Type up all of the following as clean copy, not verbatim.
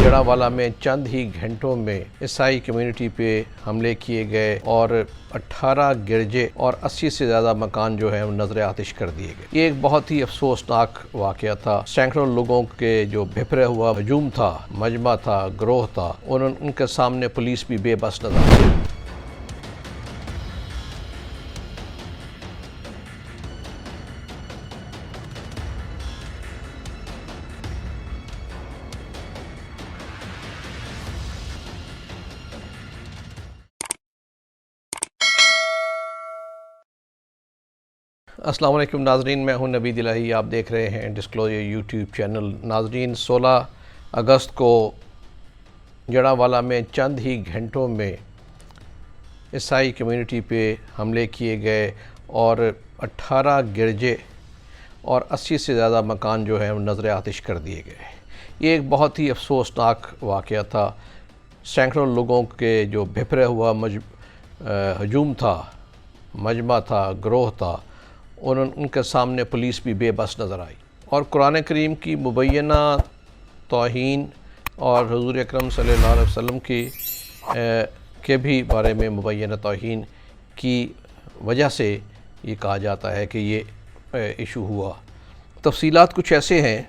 جڑاوالا میں چند ہی گھنٹوں میں عیسائی کمیونٹی پہ حملے کیے گئے اور 18 گرجے اور 80 سے زیادہ مکان جو ہیں نظر آتش کر دیے گئے۔ یہ ایک بہت ہی افسوسناک واقعہ تھا۔ سینکڑوں لوگوں کے جو بھپرے ہوا ہجوم تھا، مجمع تھا، گروہ تھا، ان کے سامنے پولیس بھی بے بس نظر آئی۔ السلام علیکم ناظرین، میں ہوں نبی الہی، آپ دیکھ رہے ہیں ڈسکلوجر یوٹیوب چینل۔ ناظرین، 16 اگست کو جڑاوالا میں چند ہی گھنٹوں میں عیسائی کمیونٹی پہ حملے کیے گئے اور 18 گرجے اور 80 سے زیادہ مکان جو ہیں نظر آتش کر دیے گئے۔ یہ ایک بہت ہی افسوسناک واقعہ تھا۔ سینکڑوں لوگوں کے جو بھپرے ہوا ہجوم تھا، مجمع تھا، گروہ تھا، ان کے سامنے پولیس بھی بے بس نظر آئی، اور قرآن کریم کی مبینہ توہین اور حضور اکرم صلی اللہ علیہ وسلم کے بھی بارے میں مبینہ توہین کی وجہ سے یہ کہا جاتا ہے کہ یہ ایشو ہوا۔ تفصیلات کچھ ایسے ہیں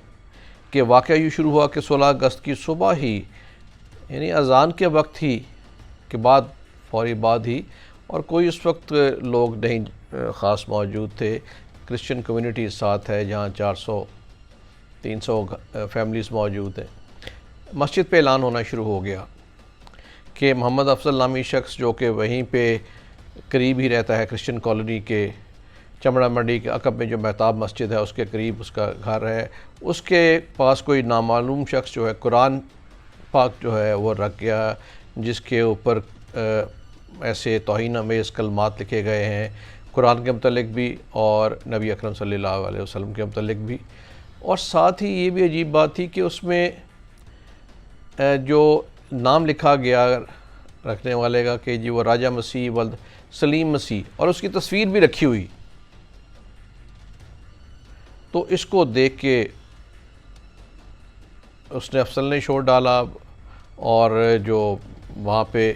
کہ واقعہ یہ شروع ہوا کہ 16 اگست کی صبح ہی، یعنی اذان کے وقت ہی کے بعد، فوری بعد ہی، اور کوئی اس وقت لوگ نہیں خاص موجود تھے۔ کرسچن کمیونٹی ساتھ ہے جہاں 400-300 فیملیز موجود ہیں۔ مسجد پہ اعلان ہونا شروع ہو گیا کہ محمد افضل نامی شخص، جو کہ وہیں پہ قریب ہی رہتا ہے کرسچن کالونی کے چمڑا منڈی کے عقب میں جو مہتاب مسجد ہے اس کے قریب اس کا گھر ہے، اس کے پاس کوئی نامعلوم شخص جو ہے قرآن پاک جو ہے وہ رکھ گیا، جس کے اوپر ایسے توہین آمیز کلمات لکھے گئے ہیں، قرآن کے متعلق بھی اور نبی اکرم صلی اللہ علیہ وسلم کے متعلق بھی۔ اور ساتھ ہی یہ بھی عجیب بات تھی کہ اس میں جو نام لکھا گیا رکھنے والے کا کہ جی وہ راجہ مسیح ولد سلیم مسیح، اور اس کی تصویر بھی رکھی ہوئی۔ تو اس کو دیکھ کے اس نے افضل نے شور ڈالا اور جو وہاں پہ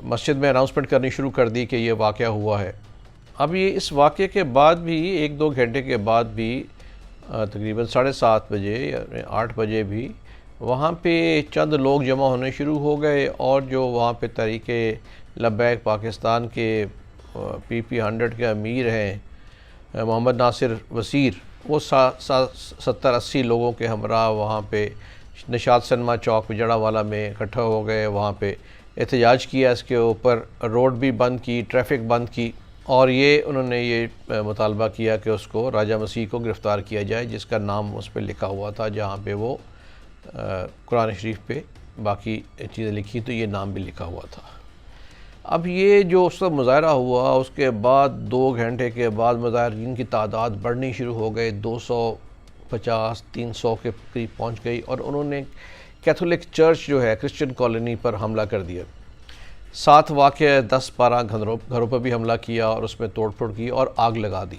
مسجد میں اناؤنسمنٹ کرنی شروع کر دی کہ یہ واقعہ ہوا ہے۔ اب یہ اس واقعے کے بعد بھی 1-2 گھنٹے کے بعد بھی تقریباً 7:30 بجے یا 8 بجے بھی وہاں پہ چند لوگ جمع ہونے شروع ہو گئے، اور جو وہاں پہ تحریک لبیک پاکستان کے PP 100 کے امیر ہیں محمد ناصر وزیر، وہ 70-80 لوگوں کے ہمراہ وہاں پہ نشاط سنیما چوک پہ جڑاوالا میں اکٹھا ہو گئے۔ وہاں پہ احتجاج کیا، اس کے اوپر روڈ بھی بند کی، ٹریفک بند کی، اور انہوں نے یہ مطالبہ کیا کہ اس کو راجہ مسیح کو گرفتار کیا جائے، جس کا نام اس پہ لکھا ہوا تھا، جہاں پہ وہ قرآن شریف پہ باقی چیزیں لکھی تو یہ نام بھی لکھا ہوا تھا۔ اب یہ جو اس وقت مظاہرہ ہوا، اس کے بعد 2 گھنٹے کے بعد مظاہرین کی تعداد بڑھنی شروع ہو گئے، 250-300 کے قریب پہنچ گئی، اور انہوں نے کیتھولک چرچ جو ہے کرسچن کالونی پر حملہ کر دیا۔ 7 واقعہ 10-12 گھروں پر بھی حملہ کیا اور اس میں توڑ پھوڑ کی اور آگ لگا دی۔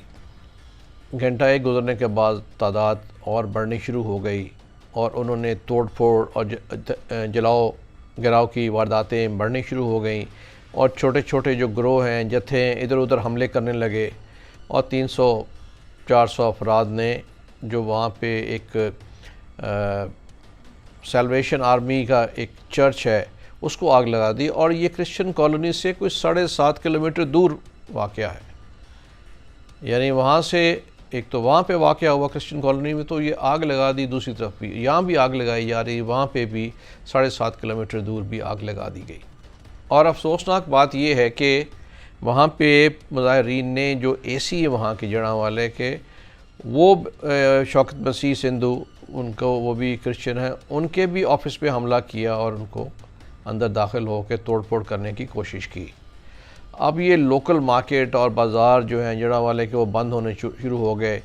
گھنٹہ ایک گزرنے کے بعد تعداد اور بڑھنی شروع ہو گئی، اور انہوں نے توڑ پھوڑ اور جلاؤ گراؤ کی وارداتیں بڑھنی شروع ہو گئیں، اور چھوٹے چھوٹے جو گروہ ہیں، جتھے ادھر ادھر حملے کرنے لگے، اور 300-400 افراد نے جو وہاں پہ ایک سیلویشن آرمی کا ایک چرچ ہے اس کو آگ لگا دی، اور یہ کرسچن کالونی سے کوئی 7.5 کلومیٹر دور واقعہ ہے۔ یعنی وہاں سے ایک تو وہاں پہ واقعہ ہوا کرسچن کالونی میں، تو یہ آگ لگا دی، دوسری طرف بھی یہاں بھی آگ لگائی جا رہی، وہاں پہ بھی 7.5 کلومیٹر دور بھی آگ لگا دی گئی۔ اور افسوسناک بات یہ ہے کہ وہاں پہ مظاہرین نے جو AC ہے وہاں کے جڑاوالے کے، وہ شوکت مسیح سندھو، ان کو وہ بھی کرسچن ہیں، ان کے بھی آفس پہ حملہ کیا اور ان کو اندر داخل ہو کے توڑ پھوڑ کرنے کی کوشش کی۔ اب یہ لوکل مارکیٹ اور بازار جو ہیں جڑاوالے کے وہ بند ہونے شروع ہو گئے۔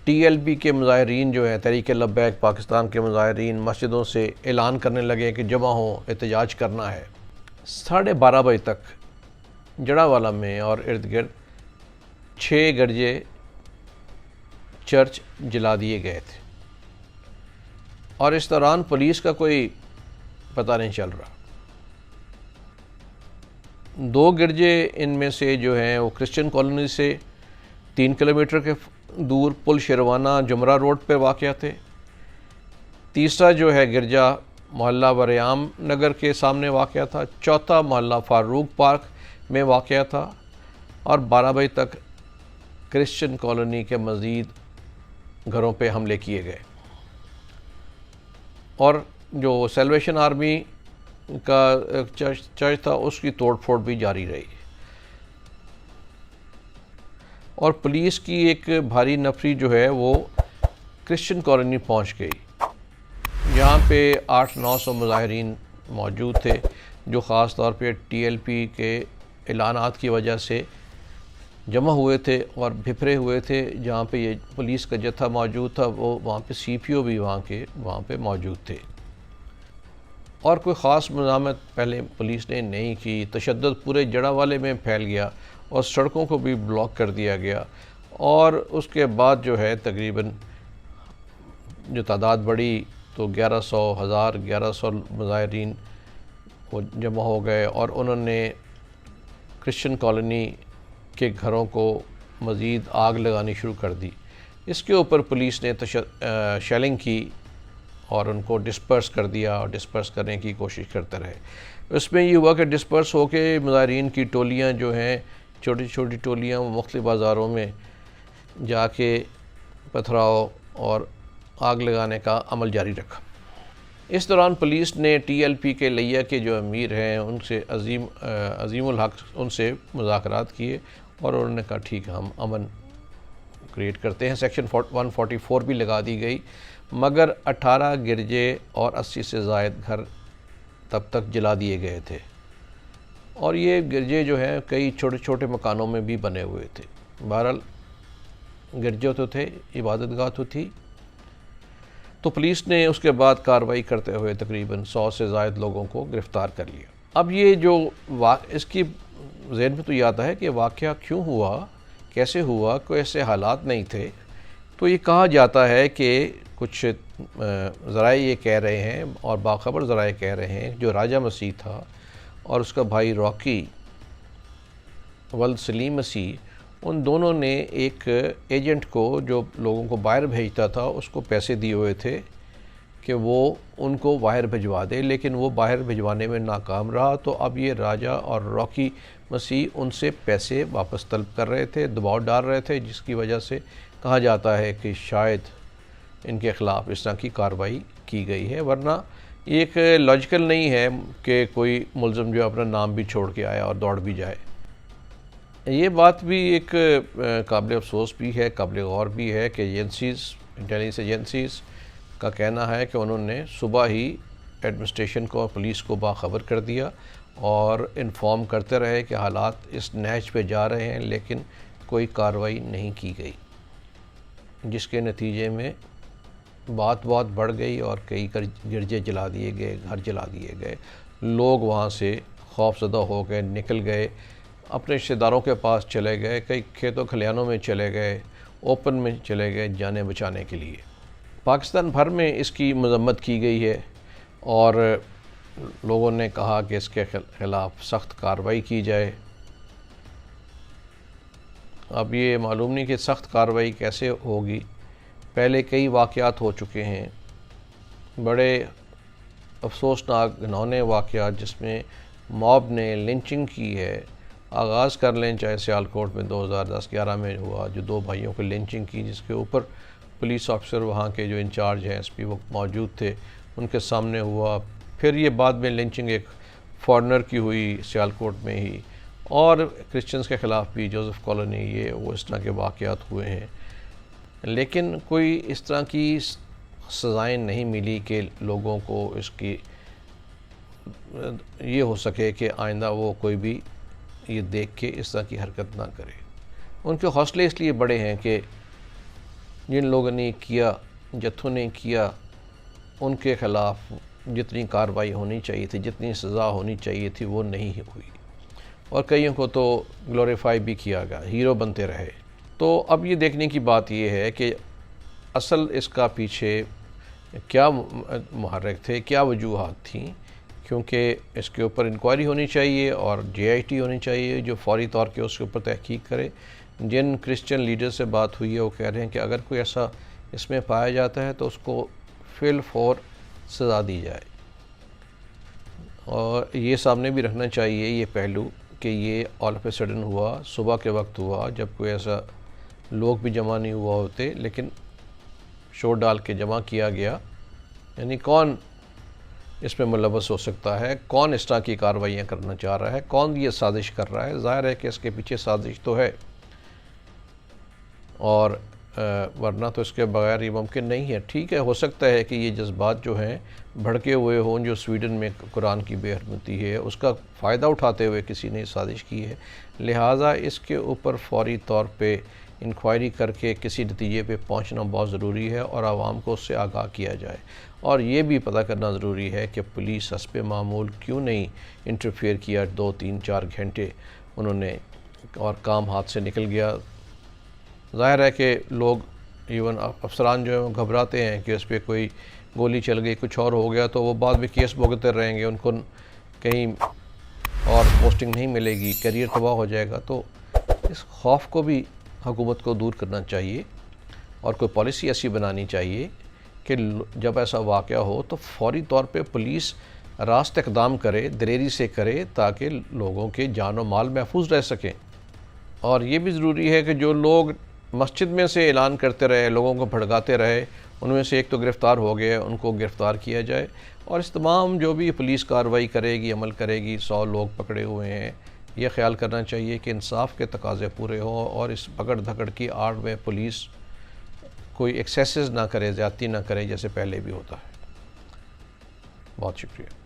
TLP کے مظاہرین جو ہیں، تحریک لبیک پاکستان کے مظاہرین، مسجدوں سے اعلان کرنے لگے کہ جمع ہوں، احتجاج کرنا ہے۔ 12:30 بجے تک جڑاوالا میں اور ارد گرد 6 گرجے چرچ جلا دیے گئے تھے، اور اس دوران پولیس کا کوئی پتہ نہیں چل رہا۔ 2 گرجے ان میں سے جو ہیں وہ کرسچن کالونی سے 3 کلومیٹر کے دور پل شیروانہ جمرہ روڈ پہ واقع تھے۔ تیسرا جو ہے گرجا محلہ وریام نگر کے سامنے واقع تھا۔ چوتھا محلہ فاروق پارک میں واقع تھا، اور 12 بجے تک کرسچن کالونی کے مزید گھروں پہ حملے کیے گئے، اور جو سیلویشن آرمی کا چرچ تھا اس کی توڑ پھوڑ بھی جاری رہی، اور پولیس کی ایک بھاری نفری جو ہے وہ کرسچن کالونی پہنچ گئی، جہاں پہ 800-900 مظاہرین موجود تھے، جو خاص طور پہ ٹی ایل پی کے اعلانات کی وجہ سے جمع ہوئے تھے اور بھپھرے ہوئے تھے۔ جہاں پہ یہ پولیس کا جتھا موجود تھا، وہ وہاں پہ سی پی او بھی وہاں پہ موجود تھے، اور کوئی خاص مزاحمت پہلے پولیس نے نہیں کی۔ تشدد پورے جڑاوالے میں پھیل گیا اور سڑکوں کو بھی بلاک کر دیا گیا، اور اس کے بعد جو ہے تقریباً جو تعداد بڑھی تو 1100 مظاہرین وہ جمع ہو گئے، اور انہوں نے کرسچن کالونی کے گھروں کو مزید آگ لگانی شروع کر دی۔ اس کے اوپر پولیس نے شیلنگ کی اور ان کو ڈسپرس کر دیا، اور ڈسپرس کرنے کی کوشش کرتے رہے۔ اس میں یہ ہوا کہ ڈسپرس ہو کے مظاہرین کی ٹولیاں جو ہیں، چھوٹی چھوٹی ٹولیاں، مختلف بازاروں میں جا کے پتھراؤ اور آگ لگانے کا عمل جاری رکھا۔ اس دوران پولیس نے ٹی ایل پی کے لیا کے جو امیر ہیں ان سے عظیم الحق ان سے مذاکرات کیے، اور انہوں نے کہا ٹھیک ہے، ہم امن کریٹ کرتے ہیں۔ سیکشن 144 بھی لگا دی گئی، مگر 18 گرجے اور 80 سے زائد گھر تب تک جلا دیے گئے تھے، اور یہ گرجے جو ہیں کئی چھوٹے چھوٹے مکانوں میں بھی بنے ہوئے تھے۔ بہرحال گرجے تو تھے، عبادت گاہ تو تھی، تو پولیس نے اس کے بعد کارروائی کرتے ہوئے تقریباً 100 سے زائد لوگوں کو گرفتار کر لیا۔ اب یہ جو اس کی ذہن میں تو یہ آتا ہے کہ واقعہ کیوں ہوا، کیسے ہوا، کوئی ایسے حالات نہیں تھے۔ تو یہ کہا جاتا ہے کہ کچھ ذرائع یہ کہہ رہے ہیں، اور باخبر ذرائع کہہ رہے ہیں، جو راجہ مسیح تھا اور اس کا بھائی راکی ولد سلیم مسیح، ان دونوں نے ایک ایجنٹ کو جو لوگوں کو باہر بھیجتا تھا اس کو پیسے دیے ہوئے تھے کہ وہ ان کو باہر بھجوا دے، لیکن وہ باہر بھجوانے میں ناکام رہا۔ تو اب یہ راجہ اور راکی مسیح ان سے پیسے واپس طلب کر رہے تھے، دباؤ ڈال رہے تھے، جس کی وجہ سے کہا جاتا ہے کہ شاید ان کے خلاف اس طرح کی کارروائی کی گئی ہے، ورنہ ایک لاجیکل نہیں ہے کہ کوئی ملزم جو اپنا نام بھی چھوڑ کے آیا اور دوڑ بھی جائے۔ یہ بات بھی ایک قابل افسوس بھی ہے، قابل غور بھی ہے کہ انٹیلیجنس ایجنسیز کا کہنا ہے کہ انہوں نے صبح ہی ایڈمنسٹریشن کو اور پولیس کو باخبر کر دیا اور انفارم کرتے رہے کہ حالات اس نہج پہ جا رہے ہیں، لیکن کوئی کارروائی نہیں کی گئی، جس کے نتیجے میں بات بڑھ گئی اور کئی گرجے جلا دیے گئے، گھر جلا دیے گئے، لوگ وہاں سے خوف زدہ ہو گئے، نکل گئے، اپنے رشتہ داروں کے پاس چلے گئے، کئی کھیتوں کھلیانوں میں چلے گئے، اوپن میں چلے گئے جانیں بچانے کے لیے۔ پاکستان بھر میں اس کی مذمت کی گئی ہے، اور لوگوں نے کہا کہ اس کے خلاف سخت کارروائی کی جائے۔ اب یہ معلوم نہیں کہ سخت کارروائی کیسے ہوگی۔ پہلے کئی واقعات ہو چکے ہیں، بڑے افسوسناک گھناؤنے واقعات، جس میں موب نے لنچنگ کی ہے۔ آغاز کر لیں چاہے سیالکوٹ میں 2010-11 میں ہوا، جو 2 بھائیوں کو لنچنگ کی، جس کے اوپر پولیس آفیسر وہاں کے جو انچارج ہیں ایس پی وہ موجود تھے، ان کے سامنے ہوا۔ پھر یہ بعد میں لنچنگ ایک فارنر کی ہوئی سیالکوٹ میں ہی، اور کرسچنز کے خلاف بھی جوزف کالونی یہ وہ اس طرح کے واقعات ہوئے ہیں، لیکن کوئی اس طرح کی سزائیں نہیں ملی کہ لوگوں کو اس کی یہ ہو سکے کہ آئندہ وہ کوئی بھی یہ دیکھ کے اس طرح کی حرکت نہ کرے۔ ان کے حوصلے اس لیے بڑے ہیں کہ جن لوگوں نے کیا، جتھوں نے کیا، ان کے خلاف جتنی کارروائی ہونی چاہیے تھی، جتنی سزا ہونی چاہیے تھی، وہ نہیں ہوئی۔ اور کئیوں کو تو گلوریفائی بھی کیا گیا، ہیرو بنتے رہے۔ تو اب یہ دیکھنے کی بات یہ ہے کہ اصل اس کا پیچھے کیا محرک تھے، کیا وجوہات تھیں، کیونکہ اس کے اوپر انکوائری ہونی چاہیے اور جے آئی ٹی ہونی چاہیے جو فوری طور پہ اس کے اوپر تحقیق کرے۔ جن کرسچن لیڈر سے بات ہوئی ہے وہ کہہ رہے ہیں کہ اگر کوئی ایسا اس میں پایا جاتا ہے تو اس کو فی الفور سزا دی جائے، اور یہ سامنے بھی رکھنا چاہیے یہ پہلو کہ یہ آل آف اے سڈن ہوا، صبح کے وقت ہوا جب کوئی ایسا لوگ بھی جمع نہیں ہوا ہوتے، لیکن شور ڈال کے جمع کیا گیا۔ یعنی کون اس میں ملوث ہو سکتا ہے، کون اس طرح کی کارروائیاں کرنا چاہ رہا ہے، کون یہ سازش کر رہا ہے؟ ظاہر ہے کہ اس کے پیچھے سازش تو ہے، اور ورنہ تو اس کے بغیر یہ ممکن نہیں ہے۔ ٹھیک ہے، ہو سکتا ہے کہ یہ جذبات جو ہیں بھڑکے ہوئے ہوں، جو سویڈن میں قرآن کی بے حرمتی ہے اس کا فائدہ اٹھاتے ہوئے کسی نے سازش کی ہے، لہٰذا اس کے اوپر فوری طور پہ انکوائری کر کے کسی نتیجے پہ پہنچنا بہت ضروری ہے، اور عوام کو اس سے آگاہ کیا جائے، اور یہ بھی پتہ کرنا ضروری ہے کہ پولیس حسب معمول کیوں نہیں انٹرفیئر کیا 2 3 4 گھنٹے انہوں نے، اور کام ہاتھ سے نکل گیا۔ ظاہر ہے کہ لوگ ایون افسران جو ہیں وہ گھبراتے ہیں کہ اس پہ کوئی گولی چل گئی، کچھ اور ہو گیا تو وہ بعد میں کیس بھگتتے رہیں گے، ان کو کہیں اور پوسٹنگ نہیں ملے گی، کیریئر تباہ ہو جائے گا۔ تو اس خوف کو بھی حکومت کو دور کرنا چاہیے، اور کوئی پالیسی ایسی بنانی چاہیے کہ جب ایسا واقعہ ہو تو فوری طور پہ پولیس راست اقدام کرے، دلیری سے کرے، تاکہ لوگوں کے جان و مال محفوظ رہ سکیں۔ اور یہ بھی ضروری ہے کہ جو لوگ مسجد میں سے اعلان کرتے رہے، لوگوں کو بھڑکاتے رہے، ان میں سے ایک تو گرفتار ہو گئے، ان کو گرفتار کیا جائے، اور اس تمام جو بھی پولیس کارروائی کرے گی، عمل کرے گی، 100 لوگ پکڑے ہوئے ہیں، یہ خیال کرنا چاہیے کہ انصاف کے تقاضے پورے ہوں، اور اس پکڑ دھکڑ کی آڑ میں پولیس کوئی ایکسیسز نہ کرے، زیادتی نہ کرے جیسے پہلے بھی ہوتا ہے۔ بہت شکریہ۔